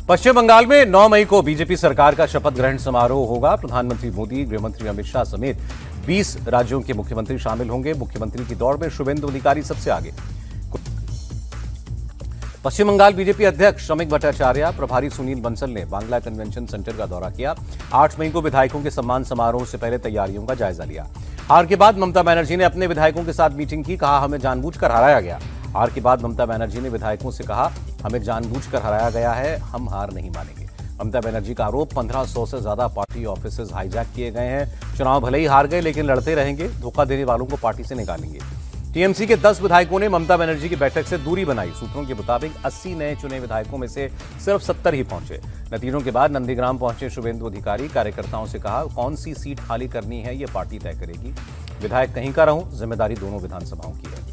पश्चिम बंगाल में 9 मई को बीजेपी सरकार का शपथ ग्रहण समारोह होगा। प्रधानमंत्री मोदी, गृहमंत्री अमित शाह समेत 20 राज्यों के मुख्यमंत्री शामिल होंगे। मुख्यमंत्री की दौड़ में शुभेंदु अधिकारी सबसे आगे। पश्चिम बंगाल बीजेपी अध्यक्ष श्रमिक भट्टाचार्य, प्रभारी सुनील बंसल ने बांग्ला कन्वेंशन सेंटर का दौरा किया। 8 मई को विधायकों के सम्मान समारोह से पहले तैयारियों का जायजा लिया। हार के बाद ममता बनर्जी ने अपने विधायकों के साथ मीटिंग की। कहा, हमें जानबूझकर हराया गया। हार के बाद ममता बनर्जी ने विधायकों से कहा, हमें जानबूझकर हराया गया है, हम हार नहीं मानेंगे। ममता बनर्जी का आरोप, 1500 से ज्यादा पार्टी ऑफिसेज हाईजैक किए गए हैं। चुनाव भले ही हार गए लेकिन लड़ते रहेंगे। धोखा देने वालों को पार्टी से निकालेंगे। टीएमसी के 10 विधायकों ने ममता बनर्जी की बैठक से दूरी बनाई। सूत्रों के मुताबिक 80 नए चुने विधायकों में से सिर्फ 70 ही पहुंचे। नतीजों के बाद नंदीग्राम पहुंचे शुभेंदु अधिकारी। कार्यकर्ताओं से कहा, कौन सी सीट खाली करनी है ये पार्टी तय करेगी। विधायक कहीं का रहूं, जिम्मेदारी दोनों विधानसभाओं की है।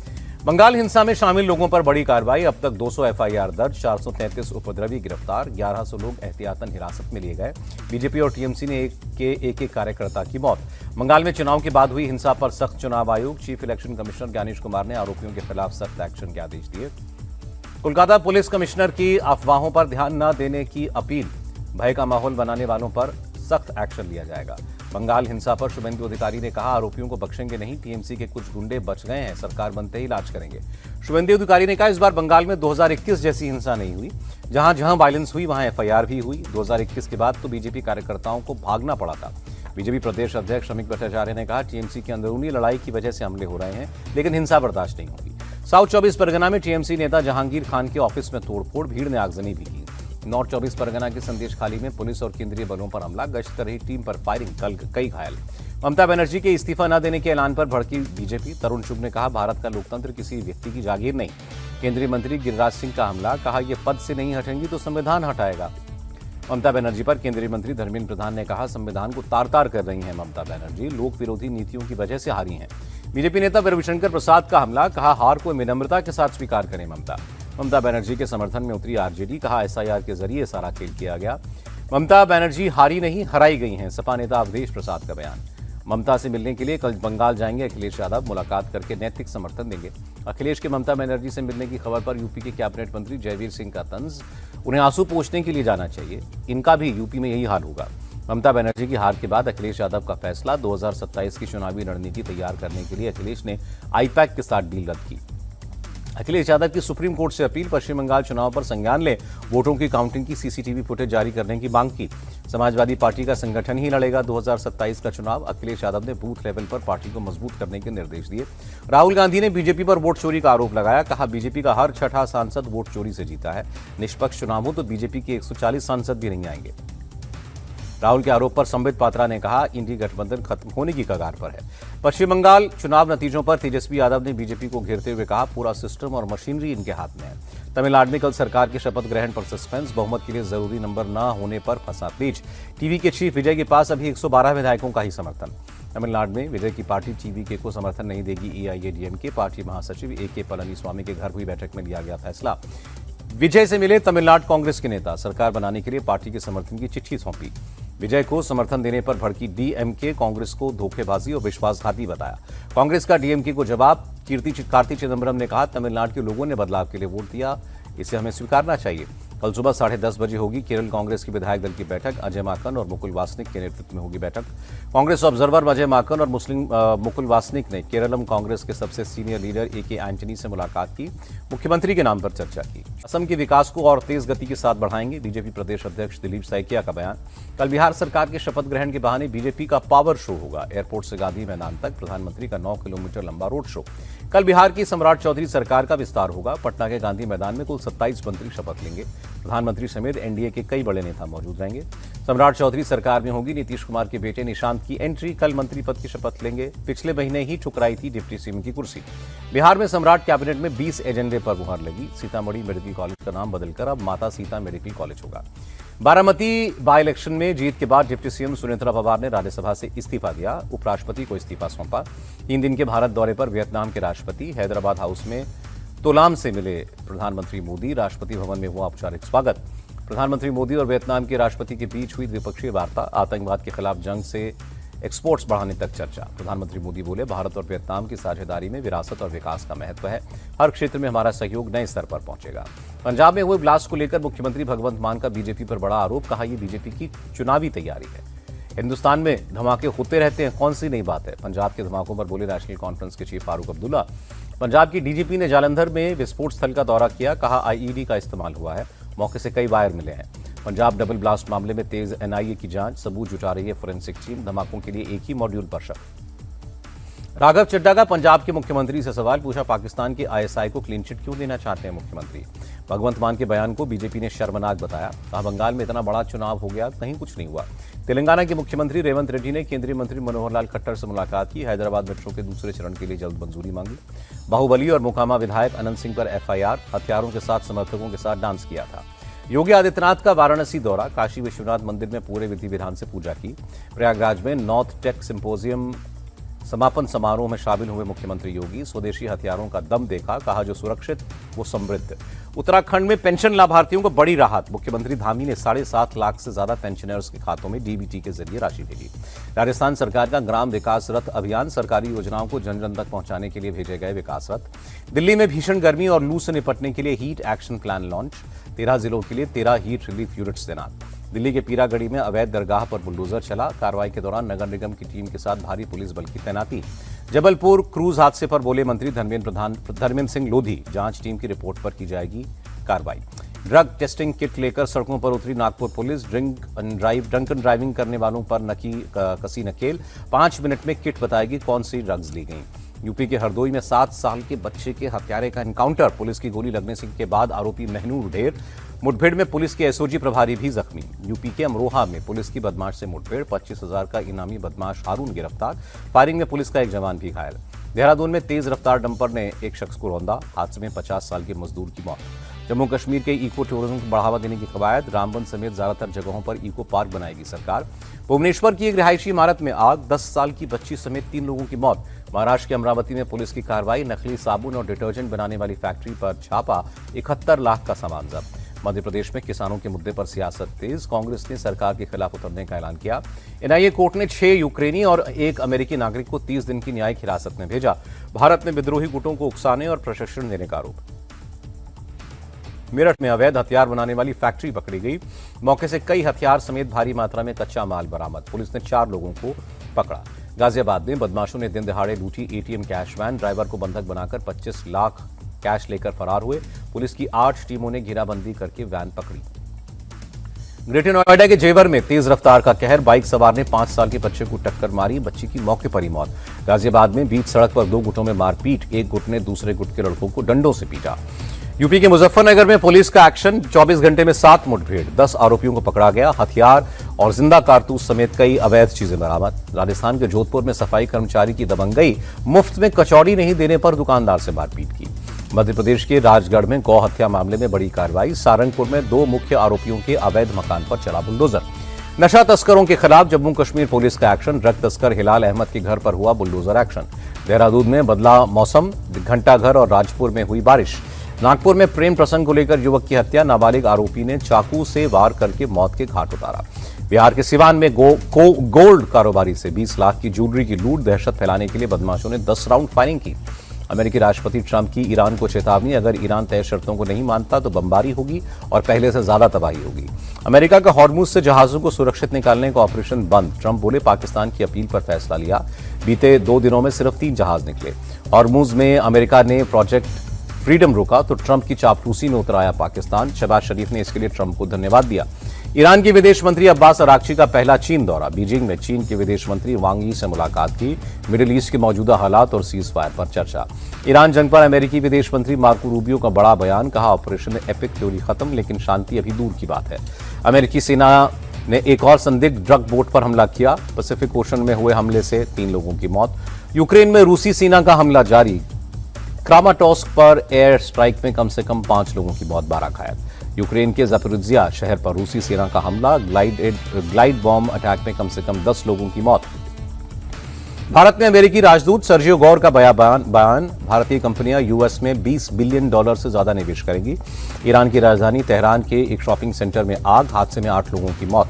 बंगाल हिंसा में शामिल लोगों पर बड़ी कार्रवाई। अब तक 200 एफआईआर दर्ज, 433 उपद्रवी गिरफ्तार, 1100 लोग एहतियातन हिरासत में लिए गए। बीजेपी और टीएमसी ने एक कार्यकर्ता की मौत। बंगाल में चुनाव के बाद हुई हिंसा पर सख्त चुनाव आयोग। Chief election commissioner Gyanesh Kumar ने आरोपियों के खिलाफ सख्त एक्शन के आदेश दिए। कोलकाता पुलिस कमिश्नर की अफवाहों पर ध्यान न देने की अपील। भय का माहौल बनाने वालों पर सख्त एक्शन लिया जाएगा। बंगाल हिंसा पर शुभेंदु अधिकारी ने कहा, आरोपियों को बख्शेंगे नहीं। टीएमसी के कुछ गुंडे बच गए हैं, सरकार बनते ही इलाज करेंगे। शुभेंदु अधिकारी ने कहा, इस बार बंगाल में 2021 जैसी हिंसा नहीं हुई। जहां जहां वायलेंस हुई वहां एफआईआर भी हुई। 2021 के बाद तो बीजेपी कार्यकर्ताओं को भागना पड़ा था। बीजेपी प्रदेश अध्यक्ष श्रमिक भट्टाचार्य ने कहा, टीएमसी की अंदरूनी लड़ाई की वजह से हमले हो रहे हैं, लेकिन हिंसा बर्दाश्त नहीं होगी। साउथ 24 परगना में टीएमसी नेता जहांगीर खान के ऑफिस में तोड़फोड़, भीड़ ने आगजनी भी की। नॉर्थ 24 परगना के संदेश खाली में पुलिस और केंद्रीय बलों पर हमला, गश्त कर रही टीम पर फायरिंग, कल कई घायल। ममता बनर्जी के इस्तीफा न देने के ऐलान पर भड़की बीजेपी। तरुण चुग ने कहा, भारत का लोकतंत्र किसी व्यक्ति की जागीर नहीं। केंद्रीय मंत्री गिरिराज सिंह का हमला, कहा, यह पद से नहीं हटेंगी तो संविधान हटाएगा। ममता बनर्जी पर केंद्रीय मंत्री धर्मेंद्र प्रधान ने कहा, संविधान को तार तार कर रही हैं ममता बनर्जी, लोक विरोधी नीतियों की वजह से हारी हैं। बीजेपी नेता रविशंकर प्रसाद का हमला, कहा, हार को विनम्रता के साथ स्वीकार करें ममता। ममता बनर्जी के समर्थन में उतरी आरजेडी, कहा, एसआईआर के जरिए सारा खेल किया गया। ममता बनर्जी हारी नहीं, हराई गई हैं। सपा नेता अवधेश प्रसाद का बयान। ममता से मिलने के लिए कल बंगाल जाएंगे अखिलेश यादव, मुलाकात करके नैतिक समर्थन देंगे। अखिलेश के ममता बनर्जी से मिलने की खबर पर यूपी के कैबिनेट मंत्री जयवीर सिंह का तंज, उन्हें आंसू पोंछने के लिए जाना चाहिए। इनका भी यूपी में यही हाल होगा। ममता बनर्जी की हार के बाद अखिलेश यादव का फैसला, 2027 की चुनावी रणनीति तैयार करने के लिए अखिलेश ने आईपैक के साथ डील रद्द की। अखिलेश यादव की सुप्रीम कोर्ट से अपील, पश्चिम बंगाल चुनाव पर संज्ञान ले, वोटों की काउंटिंग की सीसीटीवी फुटेज जारी करने की मांग की। समाजवादी पार्टी का संगठन ही लड़ेगा 2027 का चुनाव। अखिलेश यादव ने बूथ लेवल पर पार्टी को मजबूत करने के निर्देश दिए। राहुल गांधी ने बीजेपी पर वोट चोरी का आरोप लगाया। कहा, बीजेपी का हर छठा सांसद वोट चोरी से जीता है। निष्पक्ष चुनाव हो तो बीजेपी के 140 सांसद भी नहीं आएंगे। राहुल के आरोप पर संबित पात्रा ने कहा, इंडी गठबंधन खत्म होने की कगार पर है। पश्चिम बंगाल चुनाव नतीजों पर तेजस्वी यादव ने बीजेपी को घेरते हुए कहा, पूरा सिस्टम और मशीनरी इनके हाथ में है। तमिलनाडु में कल सरकार के शपथ ग्रहण पर सस्पेंस, बहुमत के लिए जरूरी नंबर न होने पर फंसा पेच। टीवी के चीफ विजय के पास अभी 112 विधायकों का ही समर्थन। तमिलनाडु में विजय की पार्टी टीवीके को समर्थन नहीं देगी। एआईएडीएमके पार्टी महासचिव ए.के. पलनीस्वामी के घर हुई बैठक में लिया गया फैसला। विजय से मिले तमिलनाडु कांग्रेस के नेता, सरकार बनाने के लिए पार्टी के समर्थन की चिट्ठी सौंपी। विजय को समर्थन देने पर भड़की डीएमके, कांग्रेस को धोखेबाजी और विश्वासघाती बताया। कांग्रेस का डीएमके को जवाब, कार्ति चिदंबरम ने कहा, तमिलनाडु के लोगों ने बदलाव के लिए वोट दिया, इसे हमें स्वीकारना चाहिए। कल सुबह 10:30 बजे होगी केरल कांग्रेस की विधायक दल की बैठक। अजय माकन और मुकुल वासनिक के नेतृत्व में होगी बैठक। कांग्रेस ऑब्जर्वर अजय माकन और मुकुल वासनिक ने केरलम कांग्रेस के सबसे सीनियर लीडर ए.के. एंटनी से मुलाकात की, मुख्यमंत्री के नाम पर चर्चा की। असम के विकास को और तेज गति के साथ बढ़ाएंगे, बीजेपी प्रदेश अध्यक्ष दिलीप सैकिया का बयान। कल बिहार सरकार के शपथ ग्रहण के बहाने बीजेपी का पावर शो होगा। एयरपोर्ट से गांधी मैदान तक प्रधानमंत्री का 9 किलोमीटर लंबा रोड शो। कल बिहार की सम्राट चौधरी सरकार का विस्तार होगा। पटना के गांधी मैदान में कुल 27 मंत्री शपथ लेंगे। प्रधानमंत्री समेत एनडीए के कई बड़े नेता मौजूद रहेंगे। सम्राट चौधरी सरकार में होगी नीतीश कुमार के बेटे निशांत की एंट्री, कल मंत्री पद की शपथ लेंगे। पिछले महीने ही ठुकराई थी डिप्टी सीएम की कुर्सी। बिहार में सम्राट कैबिनेट में 20 एजेंडे पर मुहर लगी। सीतामढ़ी मेडिकल कॉलेज का नाम बदलकर अब माता सीता मेडिकल कॉलेज होगा। बारामती बाई इलेक्शन में जीत के बाद डिप्टी सीएम सुनेत्रा पवार ने राज्यसभा से इस्तीफा दिया। उपराष्ट्रपति को इस्तीफा सौंपा। 3 दिन के भारत दौरे पर वियतनाम के राष्ट्रपति, हैदराबाद हाउस में तोलाम से मिले प्रधानमंत्री मोदी। राष्ट्रपति भवन में हुआ औपचारिक स्वागत। प्रधानमंत्री मोदी और वियतनाम के राष्ट्रपति के बीच हुई द्विपक्षीय वार्ता। आतंकवाद के खिलाफ जंग से एक्सपोर्ट्स बढ़ाने तक चर्चा। प्रधानमंत्री मोदी बोले, भारत और वियतनाम की साझेदारी में विरासत और विकास का महत्व है। हर क्षेत्र में हमारा सहयोग नए स्तर पर पहुंचेगा। पंजाब में हुए ब्लास्ट को लेकर मुख्यमंत्री भगवंत मान का बीजेपी पर बड़ा आरोप, कहा यह बीजेपी की चुनावी तैयारी है। हिंदुस्तान में धमाके होते रहते हैं, कौन सी नई बात है। पंजाब के धमाकों पर बोले नेशनल कॉन्फ्रेंस के चीफ फारूक अब्दुल्ला। पंजाब की डीजीपी ने जालंधर में विस्फोट स्थल का दौरा किया, कहा आईईडी का इस्तेमाल हुआ है, मौके से कई वायर मिले हैं। पंजाब डबल ब्लास्ट मामले में तेज एनआईए की जांच, सबूत जुटा रही है फोरेंसिक टीम। धमाकों के लिए एक ही मॉड्यूल पर शक। राघव चड्ढा का पंजाब के मुख्यमंत्री से सवाल, पूछा पाकिस्तान के आईएसआई को क्लीन चिट क्यों देना चाहते हैं मुख्यमंत्री। भगवंत मान के बयान को बीजेपी ने शर्मनाक बताया, कहा बंगाल में इतना बड़ा चुनाव हो गया, कहीं कुछ नहीं हुआ। तेलंगाना के मुख्यमंत्री रेवंत रेड्डी ने केंद्रीय मंत्री मनोहर लाल खट्टर से मुलाकात की, हैदराबाद मेट्रो के दूसरे चरण के लिए जल्द मंजूरी मांगी। बाहुबली और मोकामा विधायक अनंत सिंह पर एफआईआर, हथियारों के साथ समर्थकों के साथ डांस किया था। योगी आदित्यनाथ का वाराणसी दौरा, काशी विश्वनाथ मंदिर में पूरे विधि विधान से पूजा की। प्रयागराज में नॉर्थ टेक सिंपोजियम समापन समारोह में शामिल हुए मुख्यमंत्री योगी, स्वदेशी हथियारों का दम देखा, कहा जो सुरक्षित वो समृद्ध। उत्तराखंड में पेंशन लाभार्थियों को बड़ी राहत, मुख्यमंत्री धामी ने 7.5 लाख से ज्यादा पेंशनर्स के खातों में डीबीटी के जरिए राशि भेजी। राजस्थान सरकार का ग्राम विकास रथ अभियान, सरकारी योजनाओं को जन जन तक पहुंचाने के लिए भेजे गए विकास रथ। दिल्ली में भीषण गर्मी और लू से निपटने के लिए हीट एक्शन प्लान लॉन्च, 13 जिलों के लिए 13 हीट रिलीफ यूनिट्स तैनात। दिल्ली के पीरागढ़ी में अवैध दरगाह पर बुलडोजर चला, कार्रवाई के दौरान नगर निगम की टीम के साथ भारी पुलिस बल की तैनाती। जबलपुर क्रूज हादसे पर बोले मंत्री धर्मेंद्र सिंह लोधी, जांच टीम की रिपोर्ट पर की जाएगी कार्रवाई। ड्रग टेस्टिंग किट लेकर सड़कों पर उतरी नागपुर पुलिस, ड्रंकन ड्राइविंग करने वालों पर कसी नकेल, 5 मिनट में किट बताएगी कौन सी ड्रग्स ली गई। यूपी के हरदोई में 7 साल के बच्चे के हत्यारे का एनकाउंटर, पुलिस की गोली लगने के बाद आरोपी महनूर ढेर। मुठभेड़ में पुलिस के एसओजी प्रभारी भी जख्मी। यूपी के अमरोहा में पुलिस की बदमाश से मुठभेड़, 25,000 का इनामी बदमाश हारून गिरफ्तार। फायरिंग में पुलिस का एक जवान भी घायल। देहरादून में तेज रफ्तार डंपर ने एक शख्स को रौंदा, हादसे में 50 साल के मजदूर की मौत। जम्मू कश्मीर के इको टूरिज्म को बढ़ावा देने की कवायद, रामबन समेत ज्यादातर जगहों पर इको पार्क बनाएगी सरकार। भुवनेश्वर की एक रिहायशी इमारत में आग, 10 साल की बच्ची समेत 3 लोगों की मौत। महाराष्ट्र के अमरावती में पुलिस की कार्रवाई, नकली साबुन और डिटर्जेंट बनाने वाली फैक्ट्री पर छापा, 71 लाख का सामान जब्त। मध्य प्रदेश में किसानों के मुद्दे पर सियासत तेज, कांग्रेस ने सरकार के खिलाफ उतरने का ऐलान किया। एनआईए कोर्ट ने 6 यूक्रेनी और 1 अमेरिकी नागरिक को 30 दिन की न्यायिक हिरासत में भेजा। भारत में विद्रोही गुटों को उकसाने और प्रशिक्षण देने का आरोप। मेरठ में अवैध हथियार बनाने वाली फैक्ट्री पकड़ी गई, मौके से कई हथियार समेत भारी मात्रा में कच्चा माल बरामद। पुलिस ने 4 लोगों को पकड़ा। गाजियाबाद में बदमाशों ने दिन दहाड़े लूटी एटीएम कैश वैन, ड्राइवर को बंधक बनाकर 25 लाख कैश लेकर फरार हुए। पुलिस की 8 टीमों ने घेराबंदी करके वैन पकड़ी। ग्रेटर नोएडा के जेवर में तेज रफ्तार का कहर, बाइक सवार ने 5 साल के बच्चे को टक्कर मारी, बच्ची की मौके पर ही मौत। गाजियाबाद में बीच सड़क पर 2 गुटों में मारपीट, एक गुट ने दूसरे गुट के लड़कों को डंडों से पीटा। यूपी के मुजफ्फरनगर में पुलिस का एक्शन, 24 घंटे में 7 मुठभेड़, 10 आरोपियों को पकड़ा गया, हथियार और जिंदा कारतूस समेत कई अवैध चीजें बरामद। राजस्थान के जोधपुर में सफाई कर्मचारी की दबंगई, मुफ्त में कचौड़ी नहीं देने पर दुकानदार से मारपीट की। मध्य प्रदेश के राजगढ़ में गौ हत्या मामले में बड़ी कार्रवाई, सारंगपुर में 2 मुख्य आरोपियों के अवैध मकान पर चला बुलडोजर। नशा तस्करों के खिलाफ जम्मू कश्मीर पुलिस का एक्शन, ड्रग तस्कर हिलाल अहमद के घर पर हुआ बुलडोजर एक्शन। देहरादून में बदला मौसम, घंटाघर और राजपुर में हुई बारिश। नागपुर में प्रेम प्रसंग को लेकर युवक की हत्या, नाबालिग आरोपी ने चाकू से वार करके मौत के घाट उतारा। बिहार के सिवान में गोल्ड कारोबारी से 20 लाख की ज्वेलरी की लूट, दहशत फैलाने के लिए बदमाशों ने 10 राउंड फायरिंग की। अमेरिकी राष्ट्रपति ट्रंप की ईरान को चेतावनी, अगर ईरान तय शर्तों को नहीं मानता तो बमबारी होगी और पहले से ज्यादा तबाही होगी। अमेरिका का हॉर्मुज से जहाजों को सुरक्षित निकालने का ऑपरेशन बंद, ट्रंप बोले पाकिस्तान की अपील पर फैसला लिया। बीते 2 दिनों में सिर्फ 3 जहाज निकले। हॉर्मुज में अमेरिका ने प्रोजेक्ट फ्रीडम रोका तो ट्रंप की चापलूसी में उतर आया पाकिस्तान। शहबाज शरीफ ने इसके लिए ट्रंप को धन्यवाद दिया। ईरान के विदेश मंत्री अब्बास अराक्ची का पहला चीन दौरा, बीजिंग में चीन के विदेश मंत्री वांग यी से मुलाकात की। मिडिल ईस्ट के मौजूदा हालात और सीज फायर पर चर्चा। ईरान जंग पर अमेरिकी विदेश मंत्री मार्को रूबियो का बड़ा बयान, कहा ऑपरेशन एपिक थ्योरी खत्म लेकिन शांति अभी दूर की बात है। अमेरिकी सेना ने एक और संदिग्ध ड्रग बोट पर हमला किया, पैसिफिक ओशन में हुए हमले से 3 लोगों की मौत। यूक्रेन में रूसी सेना का हमला जारी, क्रामाटोर्स्क पर एयर स्ट्राइक में कम से कम 5 लोगों की मौत, 12 घायल। यूक्रेन के ज़पोरिज्जिया शहर पर रूसी सेना का हमला, ग्लाइड बॉम्ब अटैक में कम से कम 10 लोगों की मौत। भारत में अमेरिकी राजदूत सर्जियो गौर का बयान, भारतीय कंपनियां यूएस में $20 बिलियन से ज्यादा निवेश करेंगी। ईरान की राजधानी तेहरान के एक शॉपिंग सेंटर में आग, हादसे में 8 लोगों की मौत।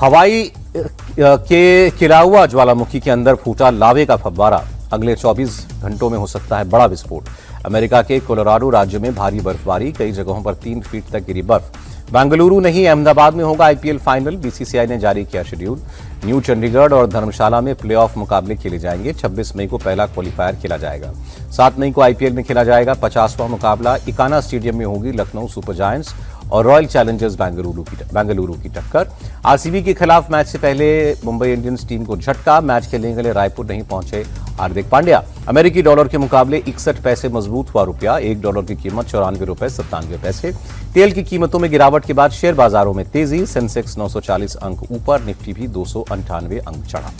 हवाई के किलाउआ ज्वालामुखी के अंदर फूटा लावे का फव्वारा, अगले 24 घंटों में हो सकता है बड़ा विस्फोट। अमेरिका के कोलोराडो राज्य में भारी बर्फबारी, कई जगहों पर 3 फीट तक गिरी बर्फ। बेंगलुरु नहीं अहमदाबाद में होगा आईपीएल फाइनल, बीसीसीआई ने जारी किया शेड्यूल। न्यू चंडीगढ़ और धर्मशाला में प्लेऑफ मुकाबले खेले जाएंगे। 26 मई को पहला क्वालिफायर खेला जाएगा। 7 मई को आईपीएल में खेला जाएगा 50वां मुकाबला। इकाना स्टेडियम में होगी लखनऊ सुपर जायंट्स और रॉयल चैलेंजर्स बेंगलुरु की टक्कर। आरसीबी के खिलाफ मैच से पहले मुंबई इंडियंस टीम को झटका, मैच खेलने के लिए रायपुर नहीं पहुंचे हार्दिक पांड्या। अमेरिकी डॉलर के मुकाबले 61 पैसे मजबूत हुआ रुपया, $1 की कीमत 94 रुपए 97 पैसे। तेल की कीमतों में गिरावट के बाद शेयर बाजारों में तेजी, सेंसेक्स 940 अंक ऊपर, निफ्टी भी 298 अंक चढ़ा।